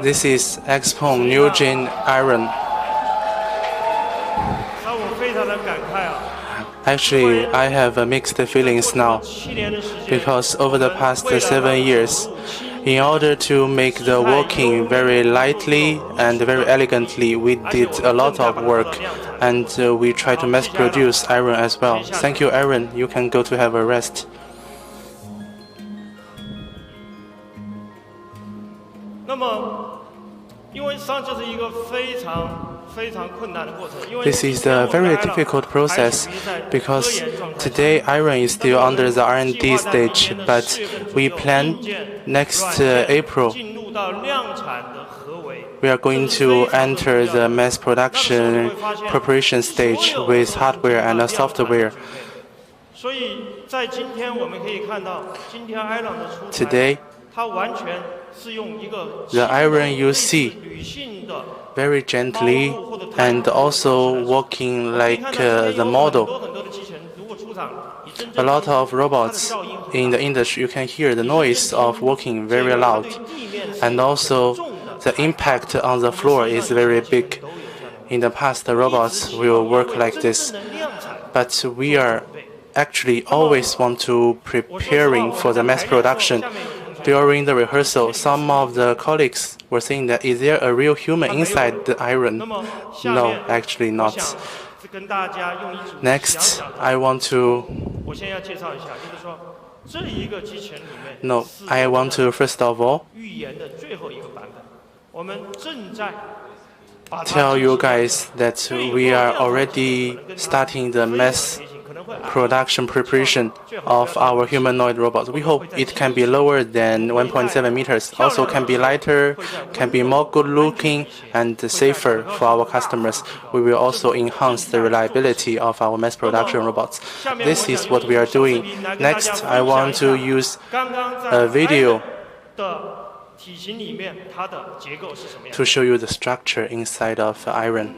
This is Xpeng New Gen Iron. Actually, I have mixed feelings now because over the past 7 years, in order to make the walking very lightly and very elegantly, we did a lot of work and we try to mass produce iron as well. Thank you, Aaron. You can go to have a rest. This is a very difficult process because today iron is still under the R&D stage, but we plan next April we are going to enter the mass production preparation stage with hardware and software. Today, the iron you see very gently and also walking like the model. A lot of robots in the industry, you can hear the noise of walking very loud, and also the impact on the floor is very big. In the past, the robots will work like this, but we are actually always want to preparing for the mass production. During the rehearsal, some of the colleagues were saying that, is there a real human inside the iron? No, actually not. Next, I want to first of all tell you guys that we are already starting the mass production preparation of our humanoid robots. We hope it can be lower than 1.7 meters, also can be lighter, can be more good looking and safer for our customers. We will also enhance the reliability of our mass production robots. This is what we are doing. Next, I want to use a video to show you the structure inside of iron.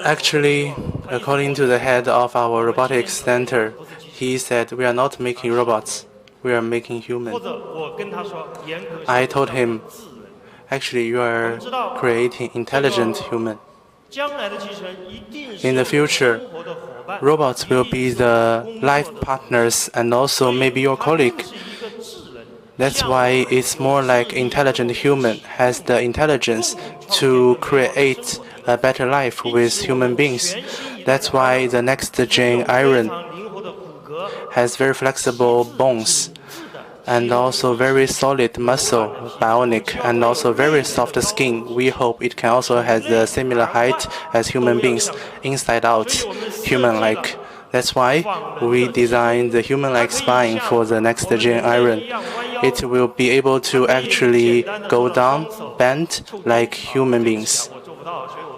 Actually, according to the head of our robotics center, he said we are not making robots, we are making humans. I told him, actually, you are creating intelligent human. In the future, robots will be the life partners and also maybe your colleague. That's why it's more like intelligent human has the intelligence to create a better life with human beings. That's why the next gen iron has very flexible bones and also very solid muscle, bionic, and also very soft skin. We hope it can also have the similar height as human beings, inside out, human-like. That's why we designed the human-like spine for the next gen iron. It will be able to actually go down, bend like human beings.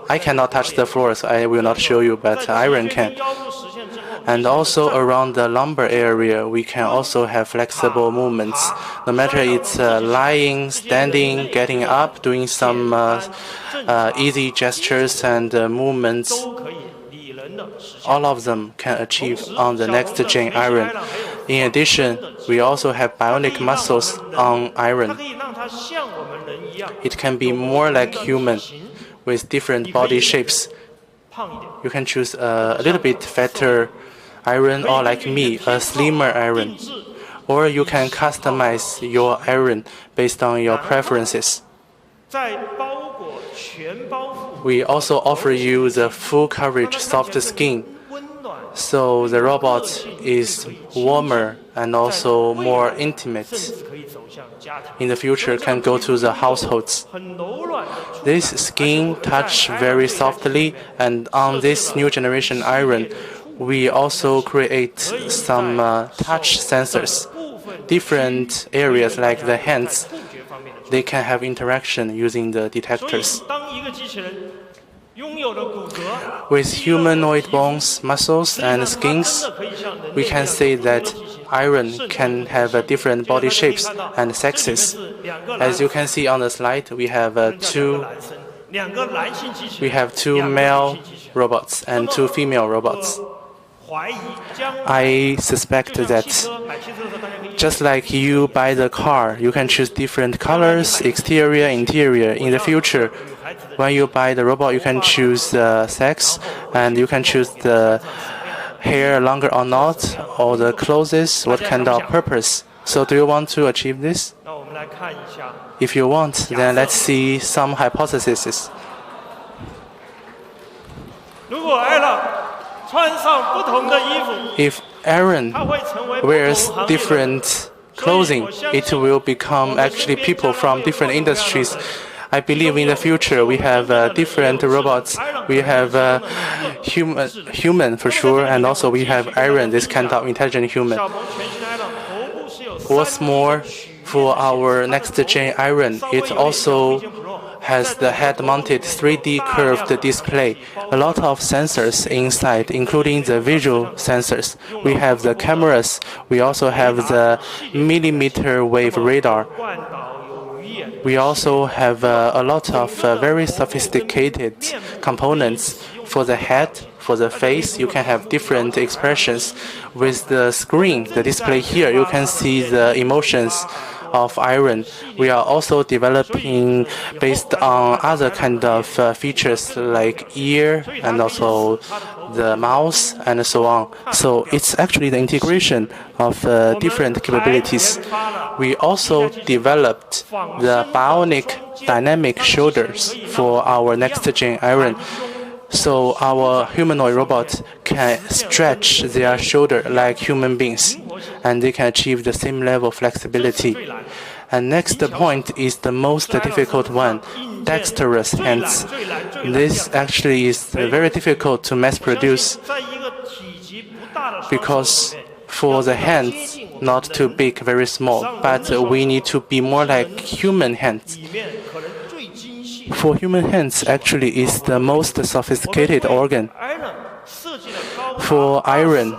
I cannot touch the floor, so I will not show you, but iron can. And also around the lumbar area, we can also have flexible movements. No matter it's lying, standing, getting up, doing some easy gestures and movements, all of them can achieve on the next gen iron. In addition, we also have bionic muscles on iron. It can be more like human with different body shapes. You can choose a little bit fatter iron or like me, a slimmer iron. Or you can customize your iron based on your preferences. We also offer you the full coverage soft skin So the robot is warmer and also more intimate. In the future, can go to the households. This skin touch very softly, and on this new generation iron, we also create some touch sensors. Different areas like the hands, they can have interaction using the detectors. With humanoid bones, muscles, and skins, we can say that iron can have different body shapes and sexes. As you can see on the slide, we have two male robots and two female robots. I suspect that just like you buy the car, you can choose different colors, exterior, interior. In the future, when you buy the robot, you can choose the sex, and you can choose the hair longer or not, or the clothes, what kind of purpose. So do you want to achieve this? If you want, then let's see some hypotheses. If Aaron wears different clothing, it will become actually people from different industries. I believe in the future we have different robots. We have human for sure, and also we have Aaron, this kind of intelligent human. What's more, for our next-gen Iron, it also has the head-mounted 3D curved display. A lot of sensors inside, including the visual sensors. We have the cameras. We also have the millimeter wave radar. We also have a lot of very sophisticated components. For the head, for the face, you can have different expressions. With the screen, the display here, you can see the emotions of Iron. We are also developing based on other kind of features like ear and also the mouth and so on. So it's actually the integration of different capabilities. We also developed the bionic dynamic shoulders for our next-gen Iron. So our humanoid robot can stretch their shoulder like human beings, and they can achieve the same level of flexibility. And next point is the most difficult one, dexterous hands. This actually is very difficult to mass produce because for the hands, not too big, very small, but we need to be more like human hands. For human hands, actually, is the most sophisticated organ. For Iron,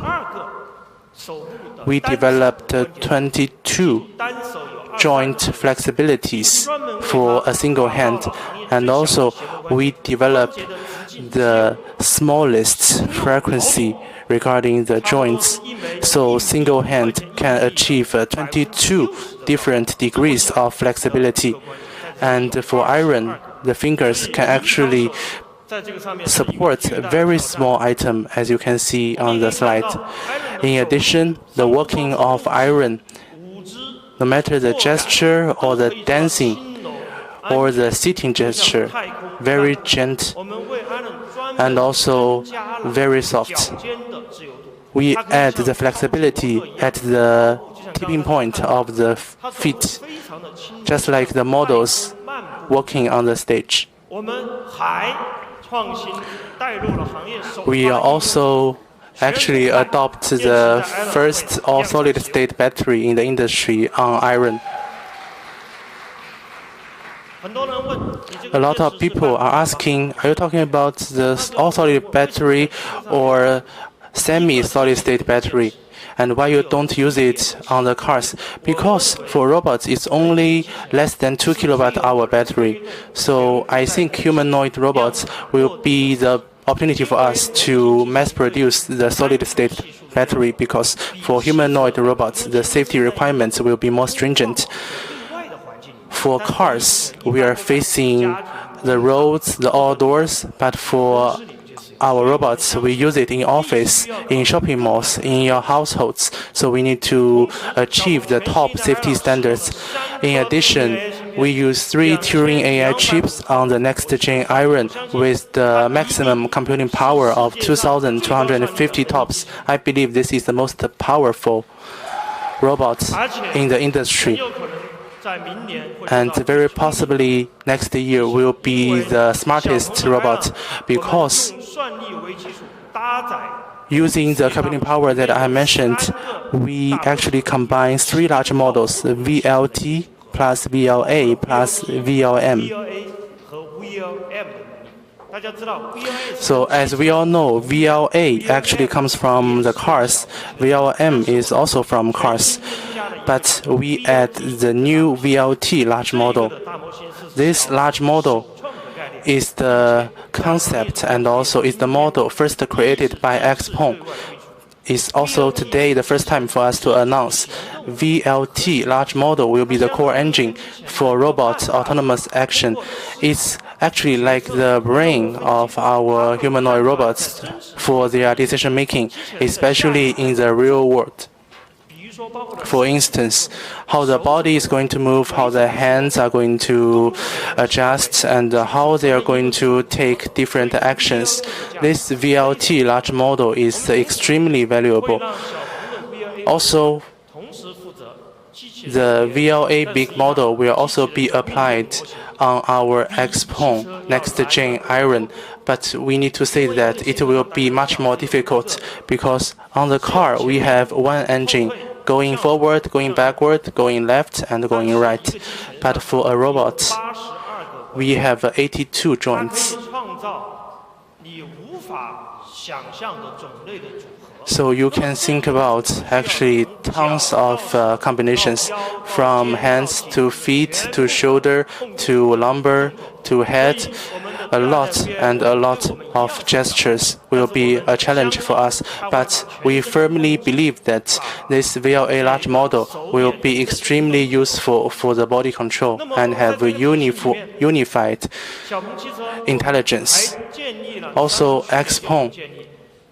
we developed 22 joint flexibilities for a single hand, and also we developed the smallest frequency regarding the joints. So single hand can achieve 22 different degrees of flexibility. And for Iron, the fingers can actually support a very small item, as you can see on the slide. In addition, the working of Iron, no matter the gesture or the dancing or the sitting gesture, very gentle and also very soft. We add the flexibility at the tipping point of the feet, just like the models walking on the stage. We also actually adopt the first all-solid-state battery in the industry on Iron. A lot of people are asking, are you talking about the all-solid battery or semi-solid-state battery? And why you don't use it on the cars? Because for robots, it's only less than 2 kilowatt-hour battery. So I think humanoid robots will be the opportunity for us to mass produce the solid-state battery, because for humanoid robots, the safety requirements will be more stringent. For cars, we are facing the roads, the outdoors, but for our robots, we use it in office, in shopping malls, in your households. So we need to achieve the top safety standards. In addition, We use 3 Turing AI chips on the next-gen Iron with the maximum computing power of 2,250 TOPS. I believe this is the most powerful robot in the industry. And very possibly next year will be the smartest robot because using the computing power that I mentioned, we actually combine 3 large models, VLT plus VLA plus VLM. So as we all know, VLA actually comes from the cars. VLM is also from cars. But we add the new VLT large model. This large model is the concept and also is the model first created by Xpeng. It's also today the first time for us to announce VLT large model will be the core engine for robot autonomous action. It's actually like the brain of our humanoid robots for their decision making, especially in the real world. For instance, how the body is going to move, how the hands are going to adjust, and how they are going to take different actions. This VLT large model is extremely valuable. Also, the VLA big model will also be applied on our Xpeng next-gen Iron, but we need to say that it will be much more difficult because on the car we have one engine going forward, going backward, going left, and going right. But for a robot, we have 82 joints. So you can think about actually tons of combinations, from hands to feet to shoulder to lumbar to head. A lot of gestures will be a challenge for us, but we firmly believe that this VLA large model will be extremely useful for the body control and have a unified intelligence. Also, Xpeng,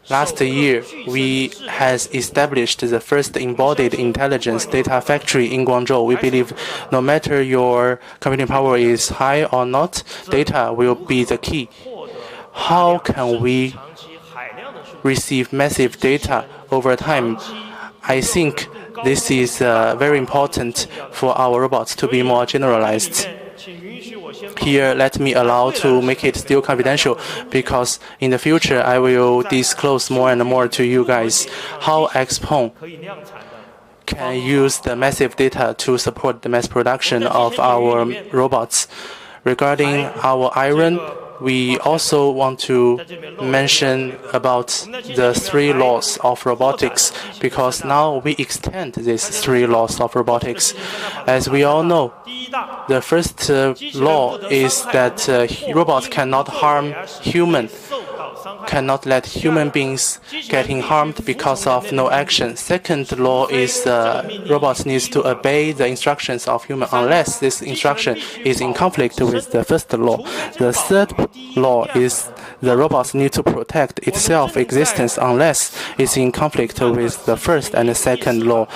last year, we has established the first embodied intelligence data factory in Guangzhou. We believe no matter your computing power is high or not, data will be the key. How can we receive massive data over time? I think this is very important for our robots to be more generalized. Here, let me allow to make it still confidential because in the future I will disclose more and more to you guys how Xpeng can use the massive data to support the mass production of our robots. Regarding our Iron, we also want to mention about the 3 laws of robotics because now we extend these 3 laws of robotics. As we all know, the first law is that robots cannot harm humans, cannot let human beings getting harmed because of no action. Second law is robots needs to obey the instructions of human unless this instruction is in conflict with the first law. The third law is the robots need to protect its self-existence unless it's in conflict with the first and the second law.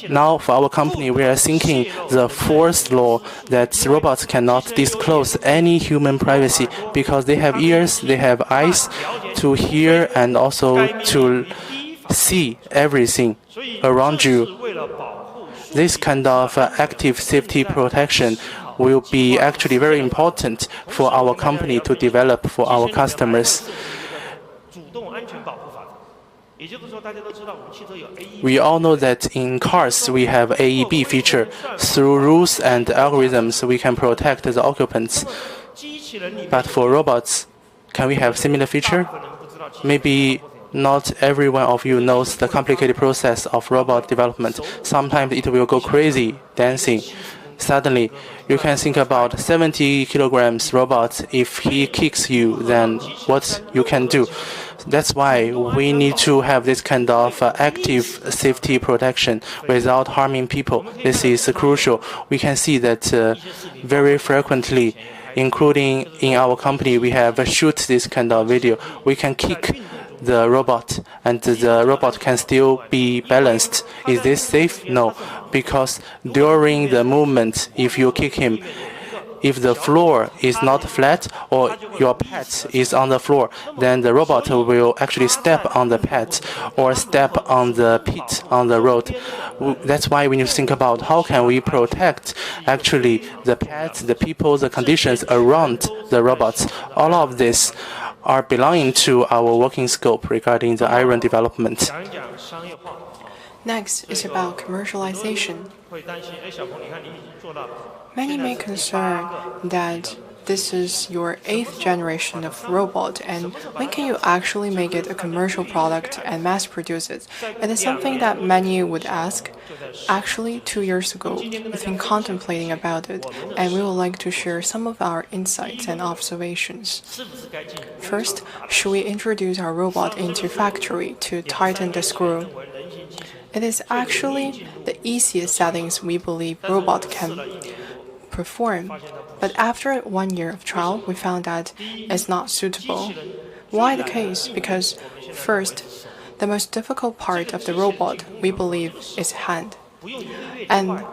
Now, for our company, we are thinking the fourth law that robots cannot disclose any human privacy because they have ears, they have eyes to hear and also to see everything around you. This kind of active safety protection will be actually very important for our company to develop for our customers. We all know that in cars we have AEB feature. Through rules and algorithms, we can protect the occupants. But for robots, can we have similar feature? Maybe not every one of you knows the complicated process of robot development. Sometimes it will go crazy dancing. Suddenly, you can think about 70 kilograms robot. If he kicks you, then what you can do? That's why we need to have this kind of active safety protection without harming people. This is crucial. We can see that very frequently, including in our company, we have shoot this kind of video. We can kick the robot and the robot can still be balanced. Is this safe? No, because during the movement, if you kick him, If the floor is not flat or your pet is on the floor, then the robot will actually step on the pet or step on the pit on the road. That's why we need to think about how can we protect actually the pets, the people, the conditions around the robots. All of this are belonging to our working scope regarding the iron development. Next is about commercialization. Many may concern that this is your 8th generation of robot, and when can you actually make it a commercial product and mass produce it? It is something that many would ask. Actually, 2 years ago, we've been contemplating about it, and we would like to share some of our insights and observations. First, should we introduce our robot into factory to tighten the screw? It is actually the easiest settings we believe robot can perform. But after 1 year of trial, we found that it's not suitable. Why the case? Because first, the most difficult part of the robot, we believe, is hand. And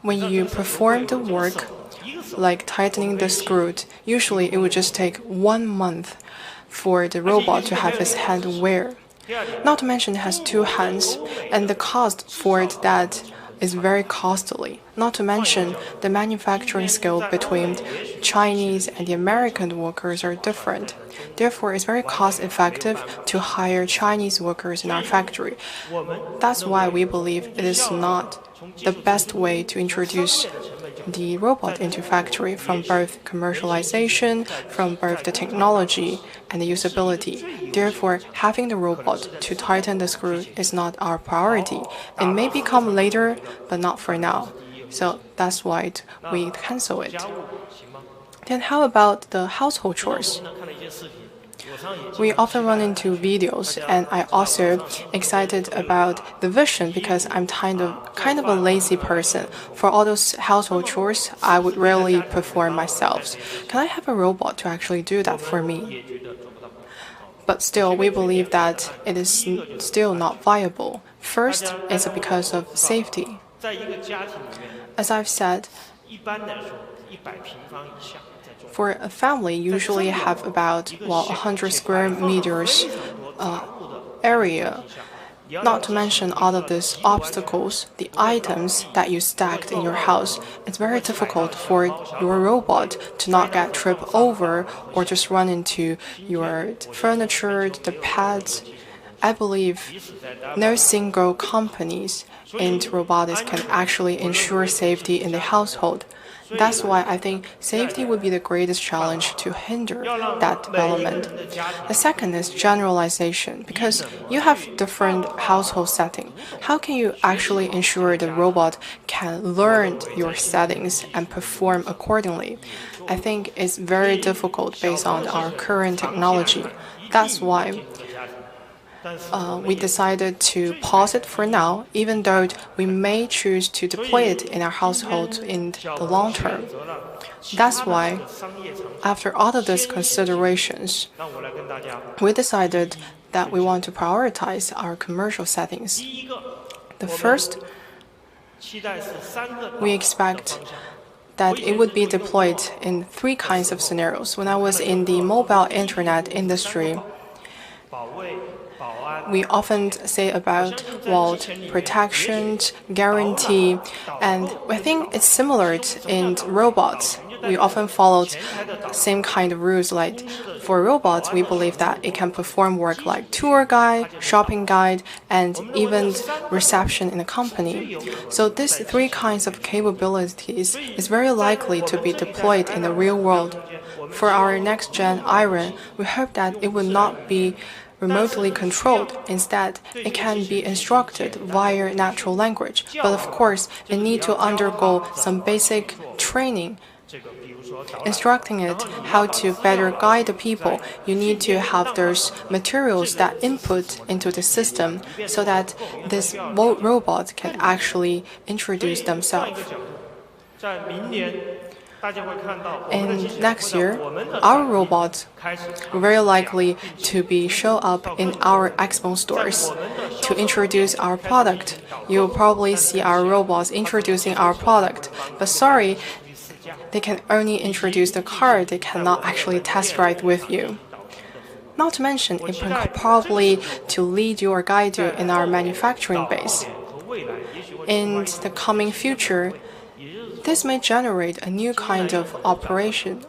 when you perform the work, like tightening the screw, usually it would just take 1 month for the robot to have its hand wear. Not to mention it has 2 hands, and the cost for that is very costly. Not to mention the manufacturing skill between Chinese and the American workers are different. Therefore, it's very cost-effective to hire Chinese workers in our factory. That's why we believe it is not the best way to introduce the robot into factory from both commercialization, from both the technology and the usability. Therefore, having the robot to tighten the screw is not our priority. It may become later, but not for now. So that's why we cancel it. Then how about the household chores? We often run into videos, and I also excited about the vision because I'm kind of a lazy person. For all those household chores, I would rarely perform myself. Can I have a robot to actually do that for me? But still, we believe that it is still not viable. First, it's because of safety. As I've said, for a family, usually have about 100 square meters area. Not to mention all of these obstacles, the items that you stacked in your house. It's very difficult for your robot to not get tripped over or just run into your furniture, the pads. I believe no single companies in robotics can actually ensure safety in the household. That's why I think safety would be the greatest challenge to hinder that development. The second is generalization, because you have different household settings. How can you actually ensure the robot can learn your settings and perform accordingly? I think it's very difficult based on our current technology. That's why we decided to pause it for now, even though we may choose to deploy it in our household in the long term. That's why, after all of these considerations, we decided that we want to prioritize our commercial settings. The first, we expect that it would be deployed in 3 kinds of scenarios. When I was in the mobile internet industry, we often say about vault protection, guarantee, and I think it's similar in robots. We often followed same kind of rules. Like for robots, we believe that it can perform work like tour guide, shopping guide, and even reception in a company. So these 3 kinds of capabilities is very likely to be deployed in the real world. For our next-gen Iron, we hope that it will not be remotely controlled. Instead, it can be instructed via natural language. But of course, it needs to undergo some basic training. Instructing it how to better guide the people, you need to have those materials that input into the system so that this robot can actually introduce themselves. And next year, our robots are very likely to be show up in our Xpeng stores to introduce our product. You'll probably see our robots introducing our product. But sorry, They can only introduce the car, they cannot actually test ride with you. Not to mention, it can probably to lead you or guide you in our manufacturing base. In the coming future, this may generate a new kind of occupation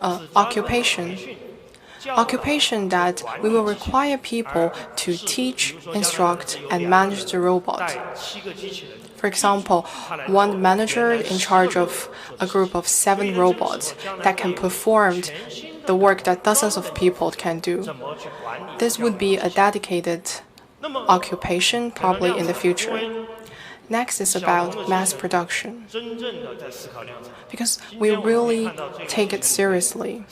that we will require people to teach, instruct, and manage the robot. For example, one manager in charge of a group of 7 robots that can perform the work that dozens of people can do. This would be a dedicated occupation probably in the future. Next is about mass production, because we really take it seriously.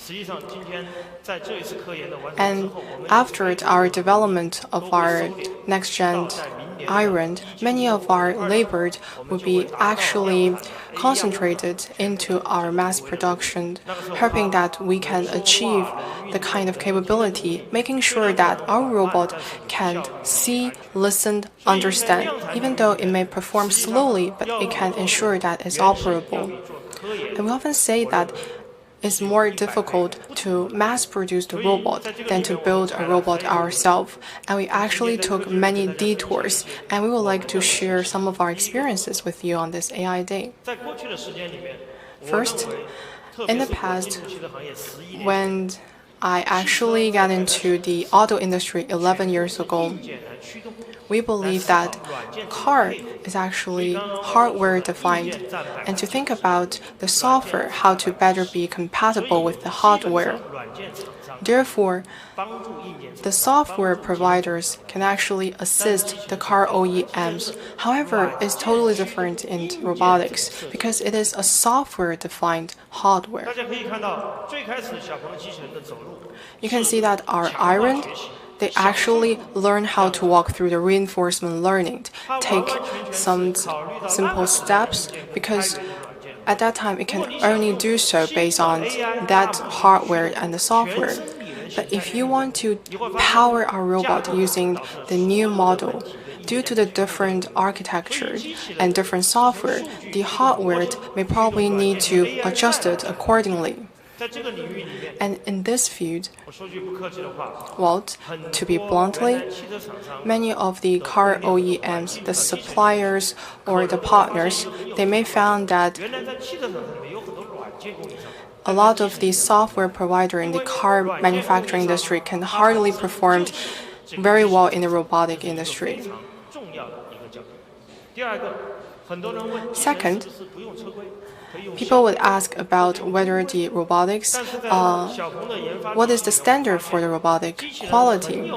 And after our development of our next-gen iron, many of our labor will be actually concentrated into our mass production, hoping that we can achieve the kind of capability, making sure that our robot can see, listen, understand, even though it may perform slowly, but it can ensure that it's operable. And we often say that it's more difficult to mass produce the robot than to build a robot ourselves. And we actually took many detours, and we would like to share some of our experiences with you on this AI Day. First, in the past, when I actually got into the auto industry 11 years ago, we believe that car is actually hardware defined, and to think about the software, how to better be compatible with the hardware. Therefore, the software providers can actually assist the car OEMs. However, it's totally different in robotics because it is a software-defined hardware. You can see that our iron, they actually learn how to walk through the reinforcement learning, take some simple steps, because at that time it can only do so based on that hardware and the software. But if you want to power our robot using the new model, due to the different architecture and different software, the hardware may probably need to adjust it accordingly. And in this field, well, to be bluntly, many of the car OEMs, the suppliers or the partners, they may found that a lot of the software provider in the car manufacturing industry can hardly perform very well in the robotic industry. Second, people would ask about whether the robotics, what is the standard for the robotic quality?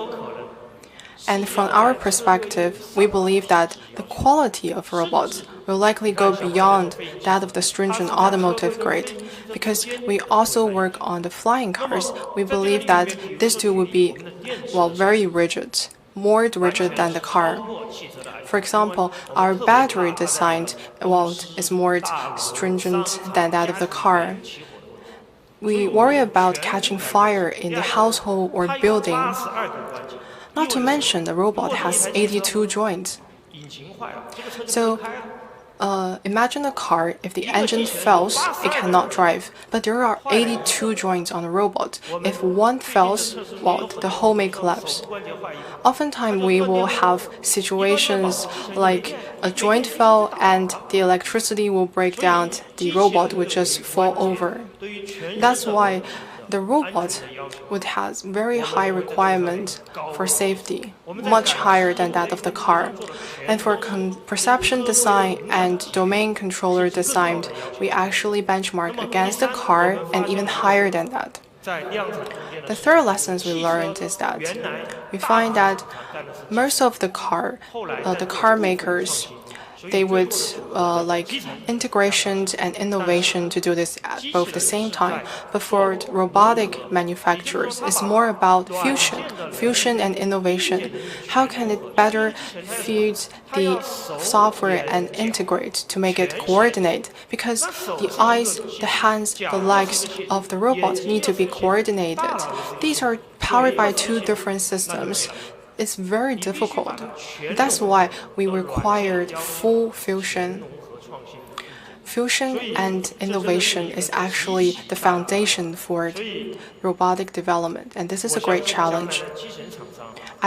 And from our perspective, we believe that the quality of robots will likely go beyond that of the stringent automotive grade, because we also work on the flying cars. We believe that this too would be, well, very rigid, more rigid than the car. For example, our battery design, well, is more stringent than that of the car. We worry about catching fire in the household or building. Not to mention, the robot has 82 joints. So, imagine a car, if the engine fails, it cannot drive. But there are 82 joints on a robot. If one fails, well, the whole may collapse. Oftentimes, we will have situations like a joint fell and the electricity will break down, the robot will just fall over. That's why the robot would have very high requirements for safety, much higher than that of the car. And for perception design and domain controller design, we actually benchmark against the car and even higher than that. The third lesson we learned is that we find that most of the car makers, they would like integration and innovation to do this at both the same time. But for robotic manufacturers, it's more about fusion and innovation. How can it better fuse the software and integrate to make it coordinate? Because the eyes, the hands, the legs of the robot need to be coordinated. These are powered by 2 different systems. It's very difficult. That's why we required full fusion. fusion and innovation is actually the foundation for robotic development, and this is a great challenge.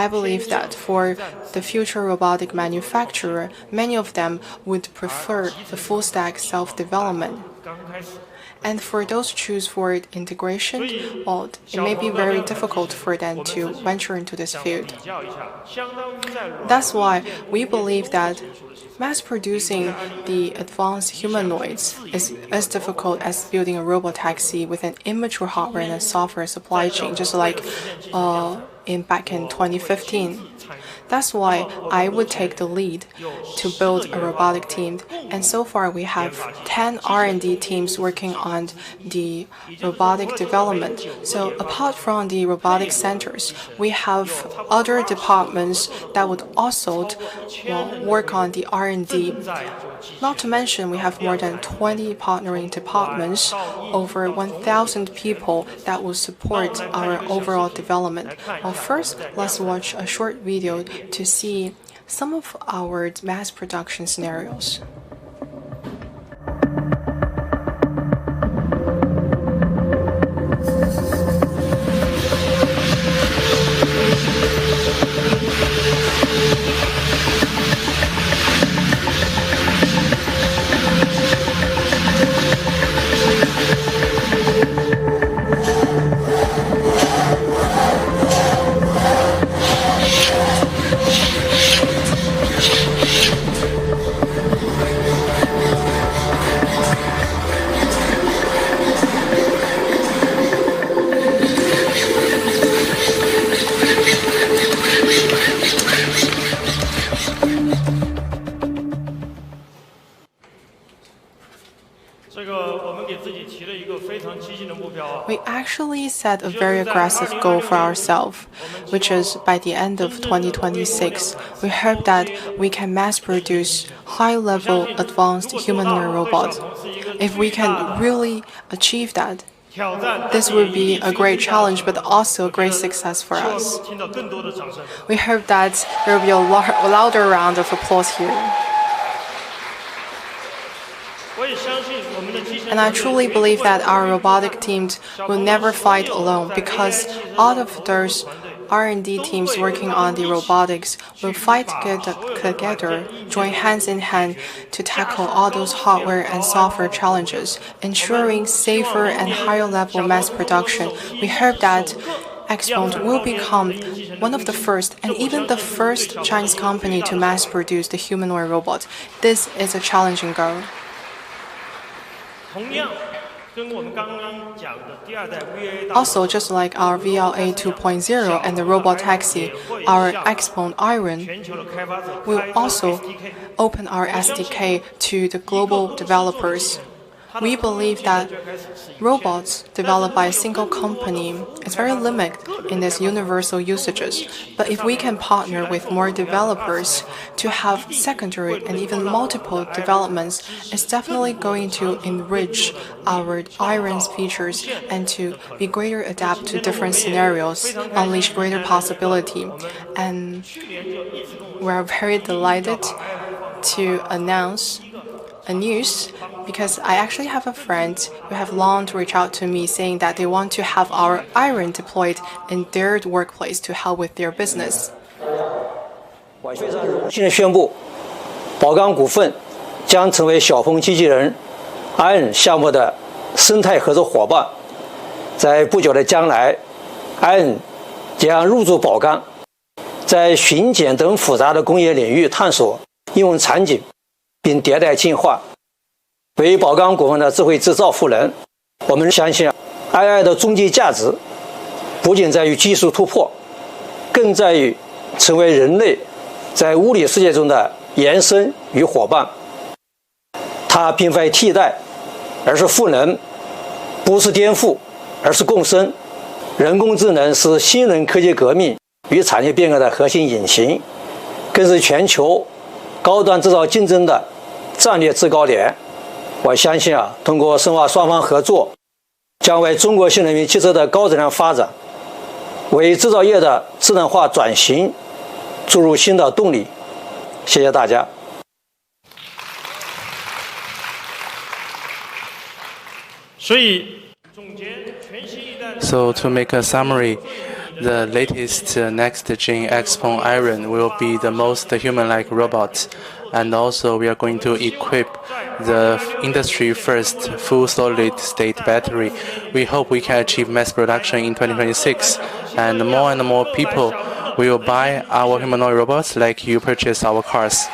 I believe that for the future robotic manufacturer, many of them would prefer the full-stack self-development. And for those who choose for integration, well, it may be very difficult for them to venture into this field. That's why we believe that mass producing the advanced humanoids is as difficult as building a robot taxi with an immature hardware and a software supply chain, just like back in 2015. That's why I would take the lead to build a robotic team. And so far, we have 10 R&D teams working on the robotic development. So apart from the robotic centers, we have other departments that would also work on the R&D. Not to mention, we have more than 20 partnering departments, over 1,000 people that will support our overall development. Well, first, let's watch a short video to see some of our mass production scenarios. We actually set a very aggressive goal for ourselves, which is by the end of 2026, we hope that we can mass produce high-level advanced humanoid robots. If we can really achieve that, this would be a great challenge, but also a great success for us. We hope that there will be a louder round of applause here. And I truly believe that our robotic teams will never fight alone, because all of those R&D teams working on the robotics will fight together, join hands in hand to tackle all those hardware and software challenges, ensuring safer and higher level mass production. We hope that Xpeng will become one of the first and even the first Chinese company to mass produce the humanoid robot. This is a challenging goal. Also, just like our VLA 2.0 and the robot taxi, our Xpeng Iron will also open our SDK to the global developers. We believe that robots developed by a single company is very limited in its universal usages. But if we can partner with more developers to have secondary and even multiple developments, it's definitely going to enrich our Iron's features and to be greater adapt to different scenarios, unleash greater possibility. And we're very delighted to announce a news, because I actually have a friend who have long to reach out to me saying that they want to have our Iron deployed in their workplace to help with their business. 我非常荣幸地宣布，宝钢股份将成为小鹏机器人 Iron 项目的生态合作伙伴。在不久的将来 ，Iron 将入驻宝钢，在巡检等复杂的工业领域探索应用场景，并迭代进化，为宝钢股份的智慧制造赋能。我们相信 ，AI 的终极价值不仅在于技术突破，更在于成为人类在物理世界中的延伸与伙伴。它并非替代，而是赋能；不是颠覆，而是共生。人工智能是新人科技革命与产业变革的核心引擎，更是全球高端制造竞争的战略制高点。我相信通过深化双方合作，将为中国新能源汽车的高质量发展，为制造业的智能化转型注入新的动力。谢谢大家。So to make a summary, the latest next-gen Xpeng Iron will be the most human-like robot, and also we are going to equip the industry-first full solid-state battery. We hope we can achieve mass production in 2026, and more people will buy our humanoid robots like you purchase our cars.